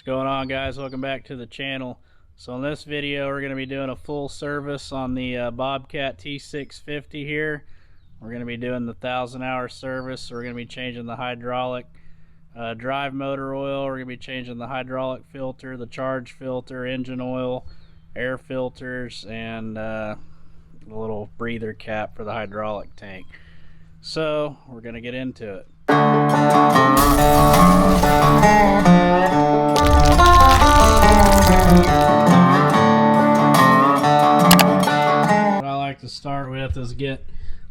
What's going on, guys? Welcome back to the channel. So in this video we're going to be doing a full service on the Bobcat T650 here. We're going to be doing the 1,000-hour service. So we're going to be changing the hydraulic drive motor oil. We're going to be changing the hydraulic filter, the charge filter, engine oil, air filters, and a little breather cap for the hydraulic tank. So we're going to get into it. What I like to start with is get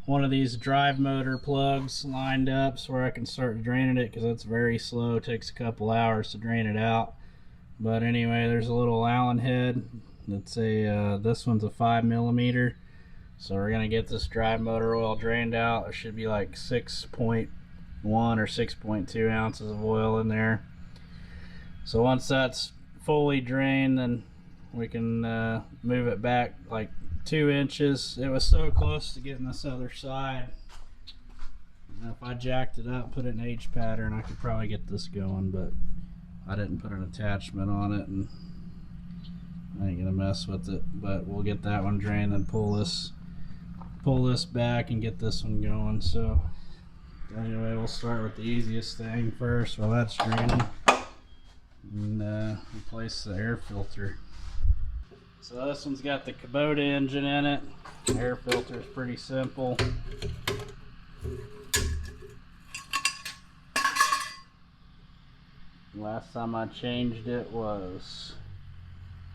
one of these drive motor plugs lined up so where I can start draining it, because it's very slow. It takes a couple hours to drain it out. But anyway, there's a little Allen head. It's a this one's a 5mm. So we're gonna get this drive motor oil drained out. There should be like 6.1 or 6.2 ounces of oil in there. So once that's fully drained, then we can move it back like 2 inches. It was so close to getting this other side. Now, if I jacked it up, put it in H pattern, I could probably get this going, but I didn't put an attachment on it, and I ain't gonna mess with it. But we'll get that one drained and pull this back and get this one going. So anyway, we'll start with the easiest thing first while that's draining, and replace the air filter. So this one's got the Kubota engine in it. The air filter is pretty simple. Last time I changed it was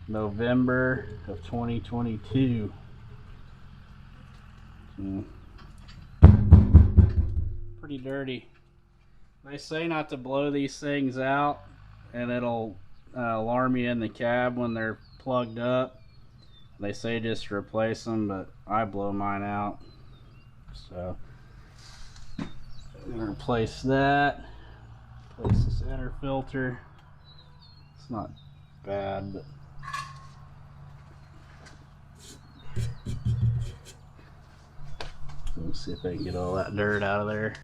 November of 2022. Pretty dirty. They say not to blow these things out, and it'll alarm you in the cab when they're plugged up. They say just replace them, but I blow mine out. So I'm gonna replace that. Replace this inner filter. It's not bad, but let's see if I can get all that dirt out of there.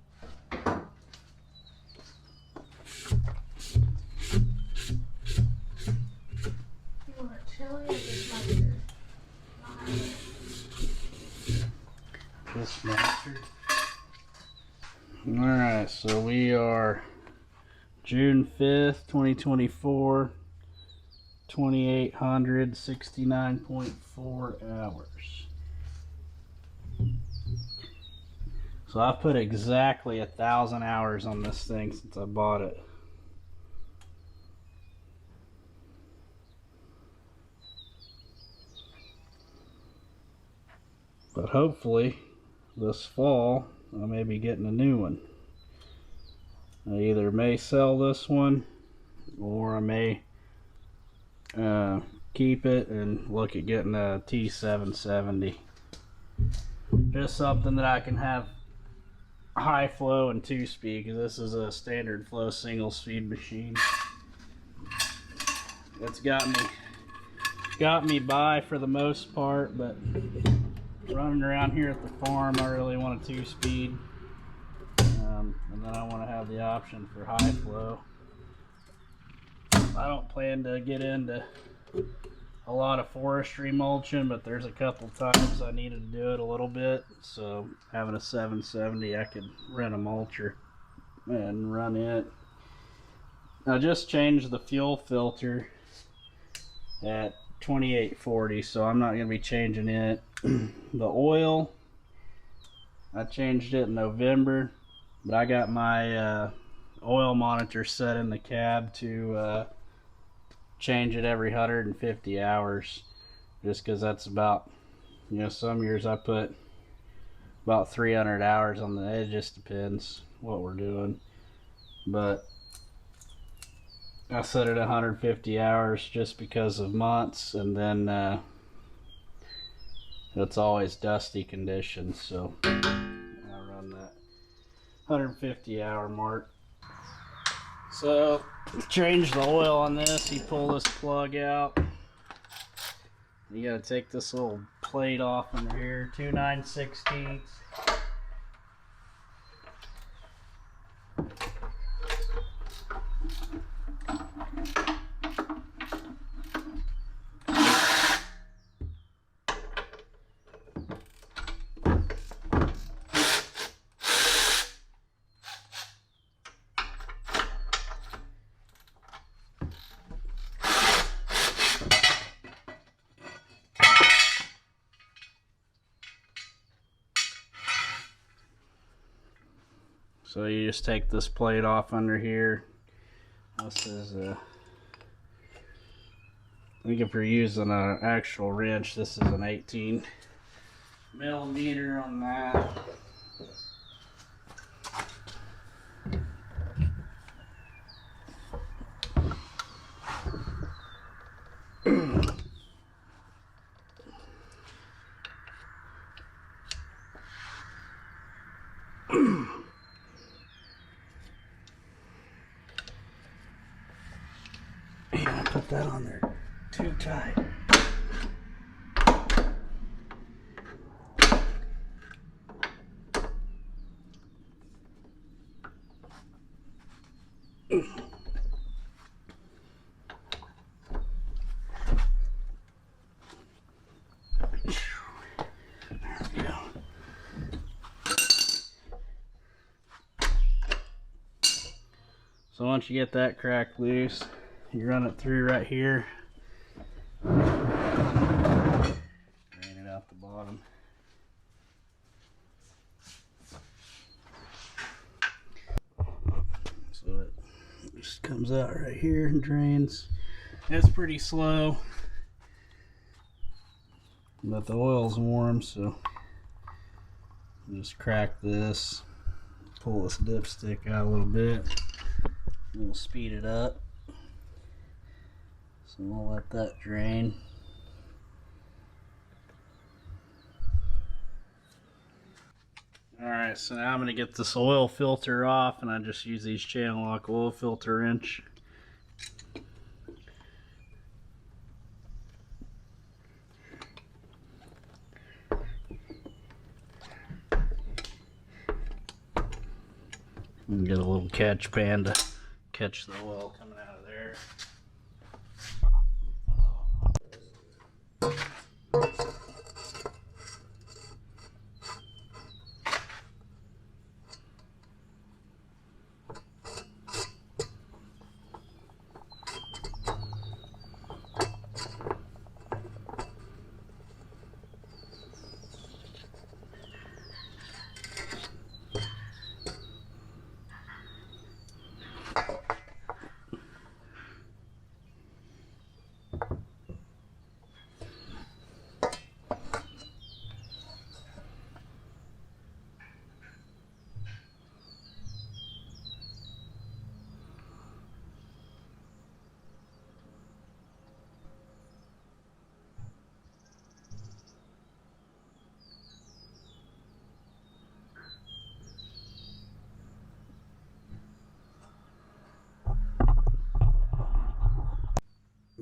This master. Alright, so we are June 5th, 2024, 2,869.4 hours. So I've put exactly 1,000 hours on this thing since I bought it. But hopefully this fall I may be getting a new one. I either may sell this one, or I may keep it and look at getting a T650. Just something that I can have high flow and 2-speed, because this is a standard flow single speed machine. It's got me by for the most part, but running around here at the farm I really want a 2-speed, and then I want to have the option for high flow. I don't plan to get into a lot of forestry mulching, but there's a couple times I needed to do it a little bit, so having a 770 I could rent a mulcher and run it. I just changed the fuel filter at 2840, so I'm not going to be changing it. The oil, I changed it in November, but I got my oil monitor set in the cab to change it every 150 hours, just because that's about, you know, some years I put about 300 hours on the, it just depends what we're doing, but I set it at 150 hours just because of months, and then it's always dusty conditions, so I run that 150 hour mark. So change the oil on this. You pull this plug out, you gotta take this little plate off under here, 2 9/16. So you just take this plate off under here. This is I think if you're using an actual wrench, this is an 18 millimeter on that. Yeah, put that on there too tight. So once you get that crack loose, you run it through right here. Drain it out the bottom. So it just comes out right here and drains. It's pretty slow, but the oil's warm, so just crack this, pull this dipstick out a little bit. We'll speed it up. So we'll let that drain. Alright, so now I'm going to get this oil filter off, and I just use these channel lock oil filter wrench. And get a little catch pan to catch the oil coming out of there.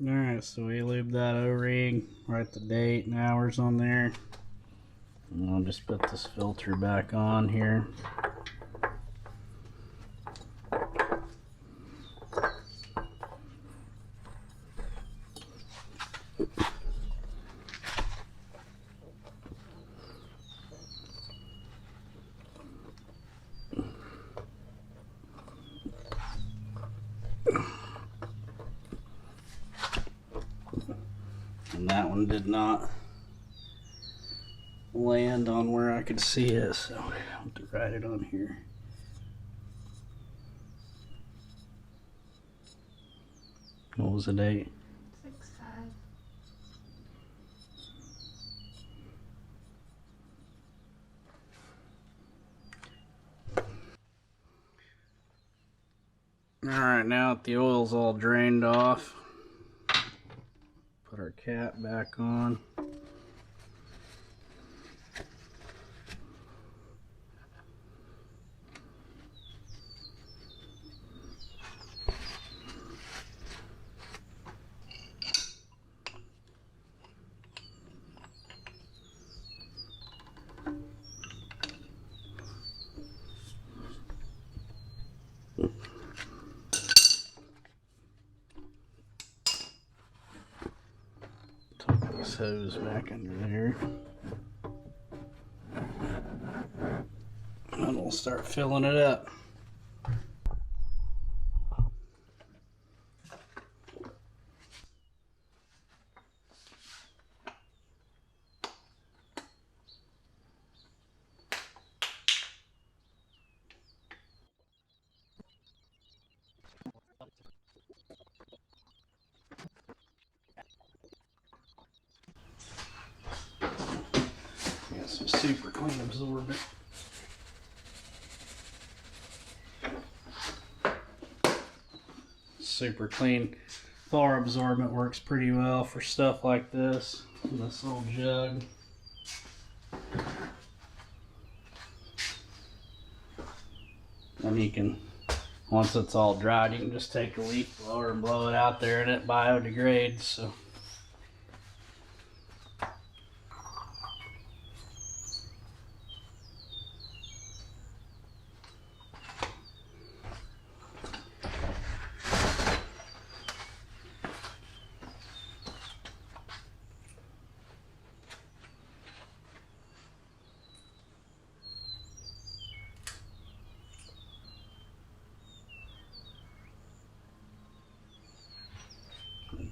Alright, so we lube that O-ring, write the date and hours on there. And I'll just put this filter back on here. And that one did not land on where I could see it, so I have to write it on here. What was the date? 6/5. Alright, now that the oil's all drained off, put our cap back on. Tuck this hose back under there. And we'll start filling it up. super clean absorbent. Super clean thaw absorbent works pretty well for stuff like this. This little jug. And you can, once it's all dried, you can just take a leaf blower and blow it out there and it biodegrades. So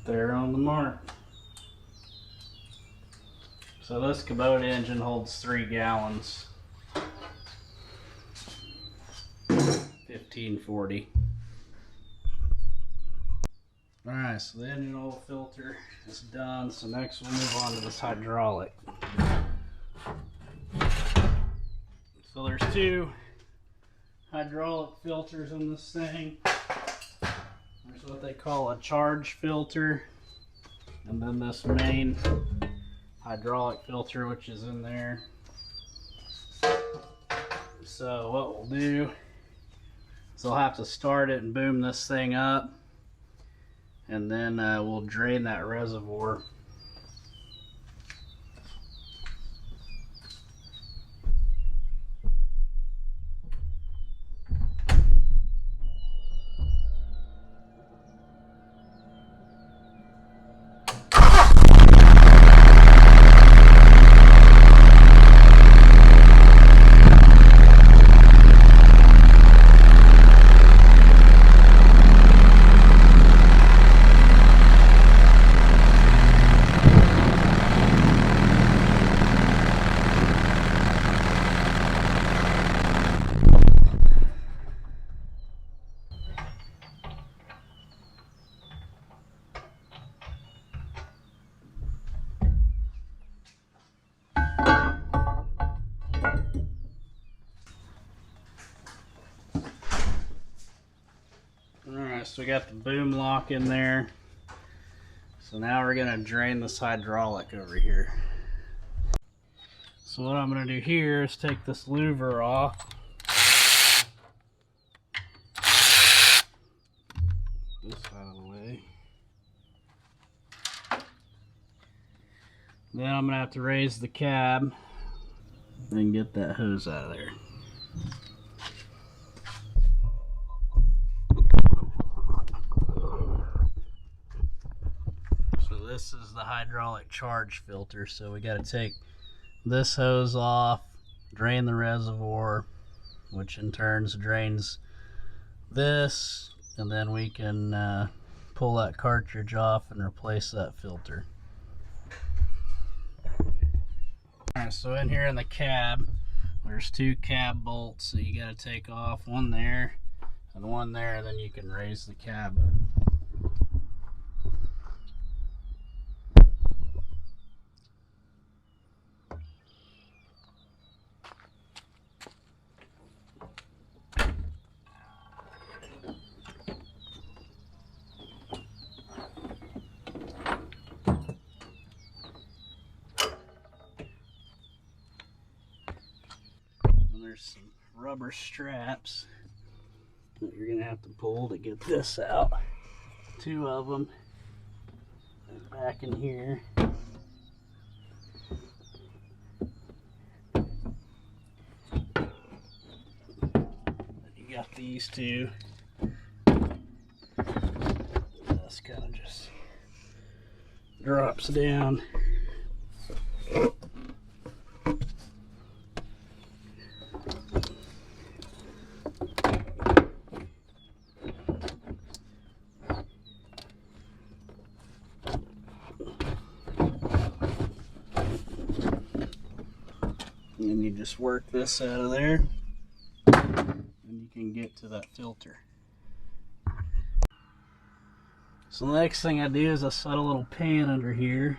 there on the mark. So this Kubota engine holds 3 gallons. 1540. Alright, so the engine oil filter is done. So next we'll move on to this hydraulic. So there's 2 hydraulic filters in this thing. There's what they call a charge filter, and then this main hydraulic filter, which is in there. So what we'll do is I'll have to start it and boom this thing up, and then we'll drain that reservoir. Alright, so we got the boom lock in there. So now we're going to drain this hydraulic over here. So what I'm going to do here is take this louver off. This out of the way. Then I'm going to have to raise the cab and get that hose out of there. This is the hydraulic charge filter, so we got to take this hose off, drain the reservoir, which in turn drains this, and then we can pull that cartridge off and replace that filter. Alright, so in here in the cab, there's 2 cab bolts that you got to take off, one there and one there, and then you can raise the cab up. There's some rubber straps that you're going to have to pull to get this out. 2 of them back in here. You got these 2. This kind of just drops down. And you just work this out of there, and you can get to that filter. So the next thing I do is I set a little pan under here.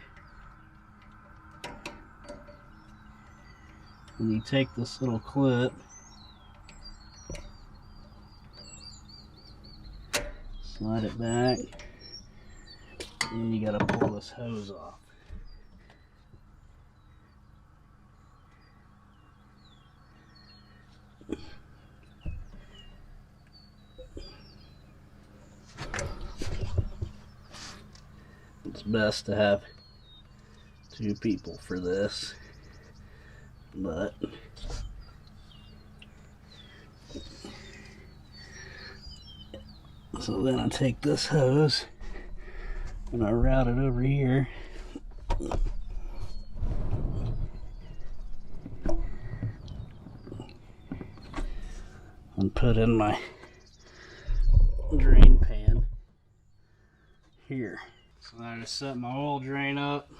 And you take this little clip, slide it back, and you gotta pull this hose off. It's best to have 2 people for this, but so then I take this hose and I route it over here. And put in my drain pan here. So I just set my oil drain up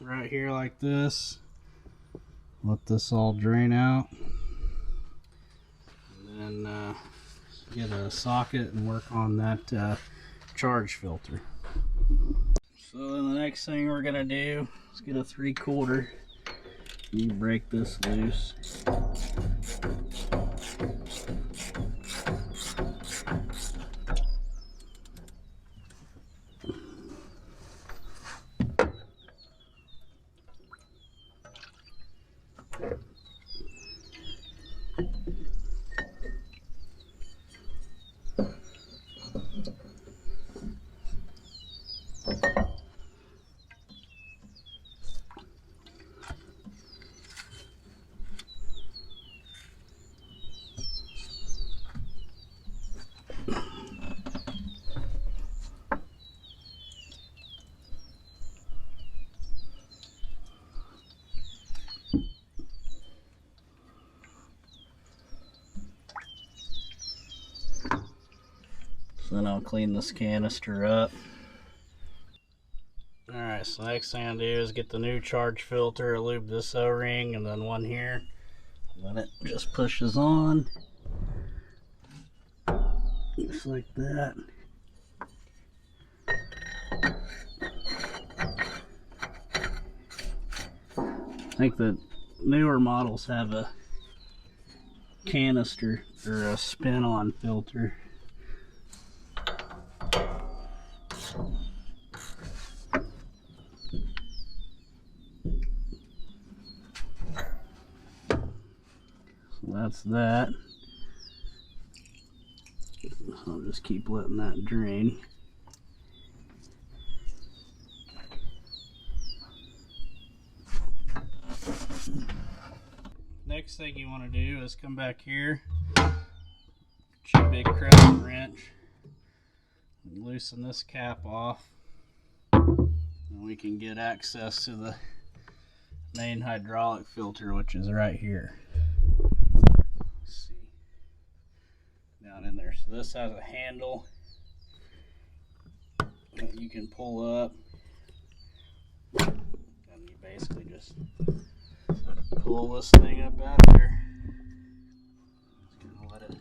right here like this. Let this all drain out. And then get a socket and work on that charge filter. So then the next thing we're gonna do is get a 3/4. You break this loose. So then I'll clean this canister up. Alright, so next thing I do is get the new charge filter, lube this O-ring, and then one here. Then it just pushes on. Just like that. I think the newer models have a canister or a spin-on filter. So that's that. So I'll just keep letting that drain. Next thing you want to do is come back here, get your big crescent wrench, and loosen this cap off, and we can get access to the main hydraulic filter, which is right here. Let's see, down in there. So this has a handle that you can pull up, and you basically just pull this thing up out there. Just gonna let it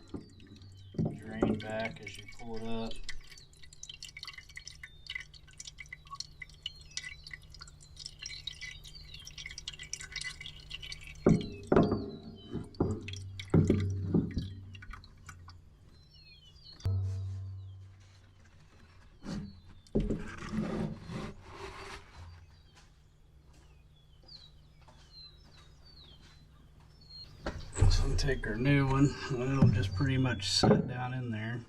drain back as you pull it up. So we'll take our new one, and it'll just pretty much sit down in there.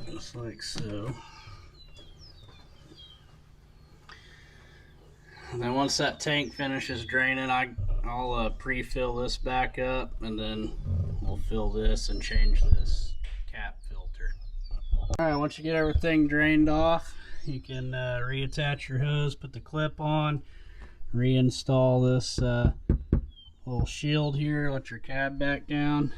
Just like so. And then once that tank finishes draining, I'll pre-fill this back up, and then we'll fill this and change this cap filter. Alright, once you get everything drained off, you can reattach your hose, put the clip on, reinstall this little shield here, let your cab back down.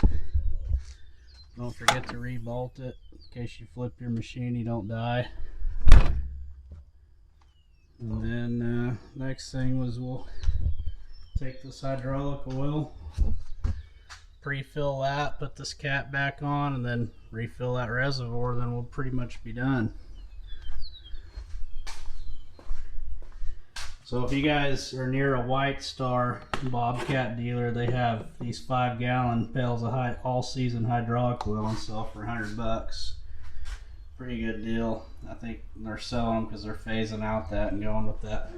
Don't forget to re-bolt it in case you flip your machine, you don't die. And then next thing was we'll take this hydraulic oil, pre-fill that, put this cap back on, and then refill that reservoir, then we'll pretty much be done. So if you guys are near a White Star Bobcat dealer, they have these 5-gallon pails of all-season hydraulic oil on sale for $100. Pretty good deal. I think they're selling them because they're phasing out that and going with that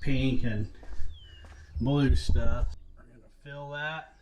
pink and blue stuff. We're gonna fill that.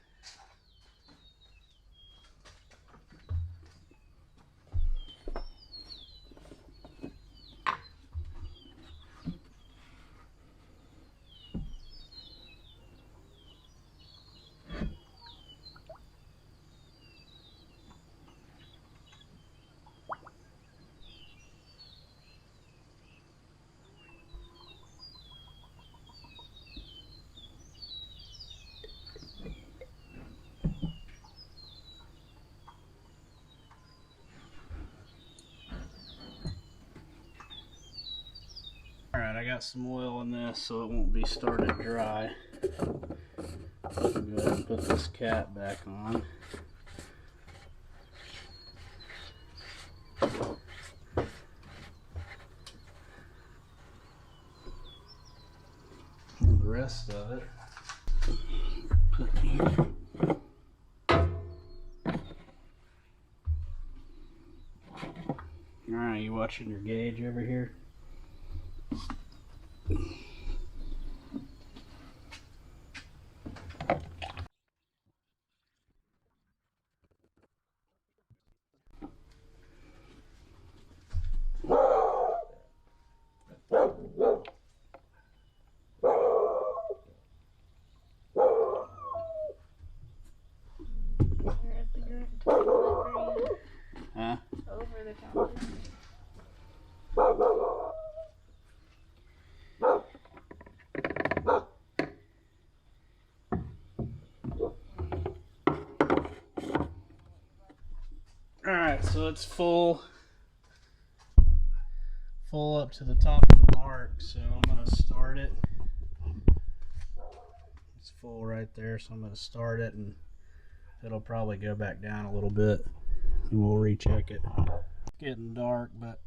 Alright, I got some oil in this so it won't be started dry. I'll go ahead and put this cap back on. And the rest of it put here. Alright, you watching your gauge over here? Huh? Over the counter. Alright, so it's full up to the top of the mark, so I'm going to start it. It's full right there, so I'm going to start it and it'll probably go back down a little bit and we'll recheck it. It's getting dark, but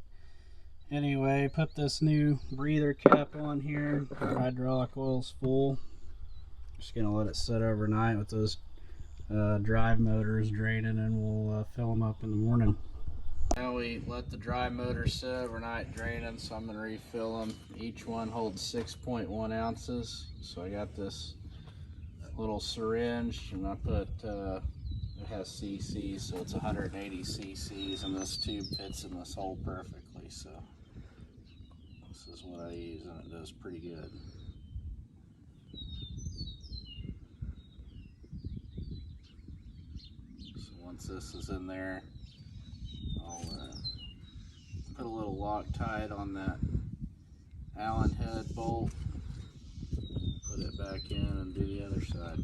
anyway, put this new breather cap on here. The hydraulic oil's full. Just going to let it sit overnight with those drive motors draining, and we'll fill them up in the morning. Now we let the drive motors sit overnight draining, so I'm going to refill them. Each one holds 6.1 ounces. So I got this little syringe, and I put it has cc's, so it's 180 cc's, and this tube fits in this hole perfectly. So this is what I use, and it does pretty good. Once this is in there, I'll put a little Loctite on that Allen head bolt, put it back in, and do the other side.